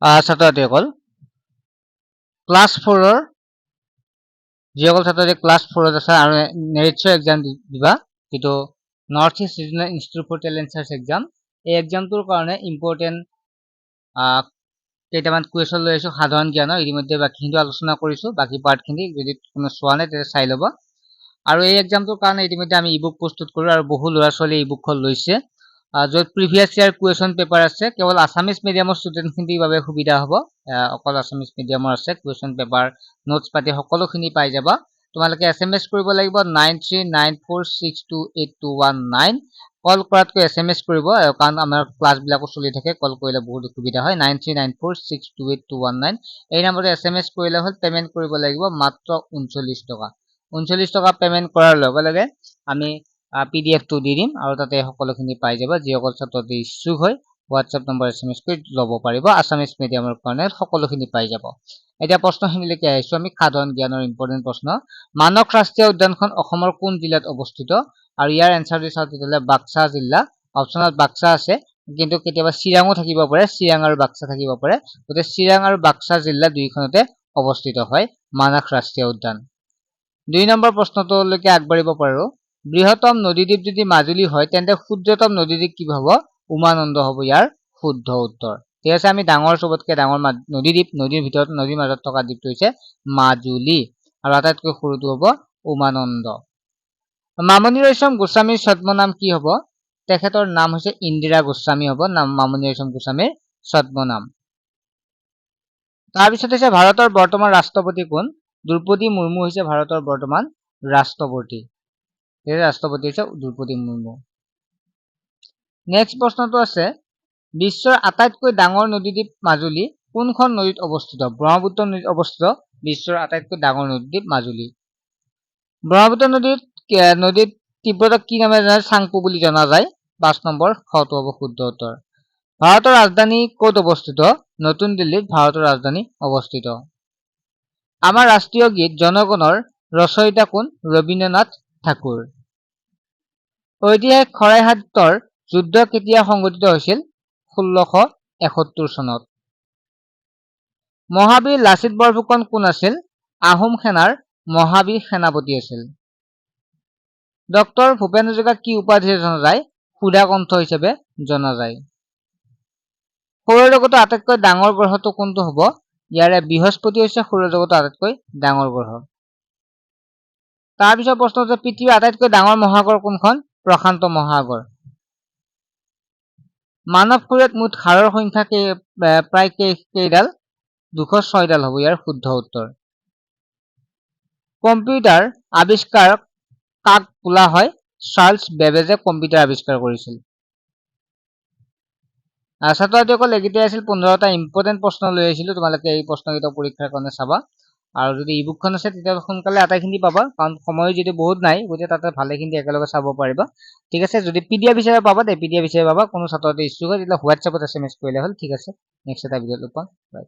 ছাত্ৰ ছাত্ৰীসকল ক্লাছ 4 যিসকল ছাত্ৰী ক্লাছ 4 আছে আৰু নেৰিটছৰ এক্সাম দিবা যেটো north east regional institute for talent search exam এই এক্সামটোৰ কাৰণে ইম্পৰ্টেন্ট কেইটামান কুৱেশ্যন লৈ আছো সাধাৰণ জ্ঞানৰ ইতিমধ্যে বাকিখিনি আলোচনা কৰিছো বাকি পাৰ্টখিনি যদি কোনো চোৱা নাই তেতিয়া চাই ল'ব আৰু এই এক্সামটোৰ কাৰণে ইতিমধ্যে আমি ইবুক প্ৰস্তুত কৰো আৰু বহু ল'ৰা ছোৱালী ইবুকখন লৈছে য'ত প্ৰিভিয়াছ ইয়াৰ কুৱেশ্যন পেপাৰ আছে কেৱল আছামিজ মিডিয়ামৰ ষ্টুডেণ্টখিনিৰ বাবে সুবিধা হ'ব অকল আছামিজ মিডিয়ামৰ আছে কুৱেশ্যন পেপাৰ নোটছ পাতি সকলোখিনি পাই যাবা তোমালোকে এছএমএছ কৰিব লাগিব 9394628219 কল কৰাতকৈ এছএমএছ কৰিব কাৰণ আমাৰ ক্লাছ বিলাকো চলি থাকে কল কৰিলে বহুত সুবিধা হয় 9394628219 এই নম্বৰতে এছএমএছ কৰিলে হ'ল পেমেন্ট কৰিব লাগিব মাত্ৰ 39 টকা 39 টকা পেমেন্ট কৰাৰ লগে লগে আমি PDF টো দি দিম আৰু তাতে সকলোখিনি পাই যাবা যিসকল ছাত্ৰী ইচ্ছুক হয় WhatsApp নম্বৰ এছএমএছ কৰি ল'ব পাৰিব আছামিজ মিডিয়ামৰ কাৰণে সকলোখিনি পাই যাব এতিয়া প্ৰশ্নখিনিলৈকে আহিছো আমি সাধাৰণ জ্ঞানৰ ইম্পৰ্টেন্ট প্ৰশ্ন মানস ৰাষ্ট্ৰীয় উদ্যানখন অসমৰ কোন জিলাত অৱস্থিত আৰু ইয়াৰ এনসাৰ দি চাও তেতিয়ালে বাক্সা জিলা অপচনত বাক্সা আছে কিন্তু কেতিয়াবা চিৰাঙো থাকিব পাৰে চিৰাং আৰু বাক্সা থাকিব পাৰে গতে চিৰাং আৰু বাক্সা জিলা দুইখনতে অৱস্থিত হয় মানস ৰাষ্ট্ৰীয় উদ্যান 2 নম্বৰ প্ৰশ্নটোলৈকে আগবাঢ়িব পাৰো বৃহত্তম নদীদ্বীপ যদি মাজুলী হয় তেন্তে ক্ষুদ্ৰতম নদীদ্বীপ কি হ'ব উমানন্দ হ'ব ইয়াৰ শুদ্ধ উত্তৰ ঠিক আছে আমি ডাঙৰ সবতকৈ ডাঙৰ নদীদ্বীপ নদীৰ ভিতৰত নদীৰ মাজত থকা দ্বীপটো হৈছে মাজুলী আৰু আটাইতকৈ সৰুটো হ'ব উমানন্দ মামণি ৰয়ছম গোস্বামীৰ ছদ্মনাম কি হ'ব তেখেতৰ নাম হৈছে ইন্দিৰা গোস্বামী হ'ব নাম মামণি ৰয়ছম গোস্বামীৰ ছদ্মনাম তাৰ পিছত হৈছে ভাৰতৰ বৰ্তমান ৰাষ্ট্ৰপতি কোন দ্ৰৌপদী মুৰ্মু হৈছে ভাৰতৰ বৰ্তমান ৰাষ্ট্ৰপতি এই ৰাষ্ট্ৰপতি হৈছে দ্ৰৌপদী মুৰ্মু নেক্সট প্ৰশ্নটো আছে বিশ্বৰ আটাইতকৈ ডাঙৰ নদীদ্বীপ মাজুলী কোনখন নদীত অৱস্থিত ব্ৰহ্মপুত্ৰ নদীত অৱস্থিত বিশ্বৰ আটাইতকৈ ডাঙৰ নদীদ্বীপ মাজুলী ব্ৰহ্মপুত্ৰ নদীত তীব্ৰতা কি নামেৰে জনা চাংপো বুলি জনা যায় 5 নম্বৰ খটো হ'ব শুদ্ধ উত্তৰ ভাৰতৰ ৰাজধানী ক'ত অৱস্থিত নতুন দিল্লীত ভাৰতৰ ৰাজধানী অৱস্থিত আমাৰ ৰাষ্ট্ৰীয় গীত জনগণৰ ৰচয়িতা কোন ৰবীন্দ্ৰনাথ ঠাকুৰ ঐতিহাসিক শৰাইঘাটৰ যুদ্ধ কেতিয়া সংঘটিত হৈছিল 1671 চনত মহাবীৰ লাচিত বৰফুকন কোন আছিল আহোম সেনাৰ মহাবীৰ সেনাপতি আছিল ডক্টৰ ভূপেন হাজৰিকা কি উপাধিৰে জনা যায় সুধাকণ্ঠ হিচাপে জনা যায় সৌৰজগতৰ আটাইতকৈ ডাঙৰ গ্ৰহটো কোনটো হ'ব ইয়াৰে বৃহস্পতি হৈছে সৌৰজগতৰ আটাইতকৈ ডাঙৰ গ্ৰহ তাৰ পিছত প্ৰশ্ন হৈছে পৃথিৱীৰ আটাইতকৈ ডাঙৰ মহাসাগৰ কোনখন প্ৰশান্ত মহাসাগৰ মানৱ শৰীৰত মুঠ হাড়ৰ সংখ্যা প্ৰায় কেইডাল 206 ডাল হ'ব ইয়াৰ শুদ্ধ উত্তৰ কম্পিউটাৰ আৱিষ্কাৰ কাক বোলা হয় চাৰ্লছ বেবেজে কম্পিউটাৰ আৱিষ্কাৰ কৰিছিল ছাত্ৰসকল এগিতে আছিল 15টা ইম্পৰ্টেন্ট প্ৰশ্ন লৈ আহিছিলো তোমালোকে এই প্ৰশ্নকেইটা পৰীক্ষাৰ কাৰণে চাবা আৰু যদি ইবুকখন আছে তেতিয়া সোনকালে আটাইখিনি পাবা কাৰণ সময় যদি বহুত নাই গতিকে তাতে ভালেখিনি একেলগে চাব পাৰিবা ঠিক আছে যদি পিডিএফ হিচাপে পাবা তে পিডিএফ হিচাপে পাবা কোনো ছাত্ৰতে ইচ্ছুক হয় তেতিয়া হোৱাটছএপত এছএমএছ কৰিলে হ'ল ঠিক আছে নেক্সট এটা ভিডিঅ'ত লগ পাম বাই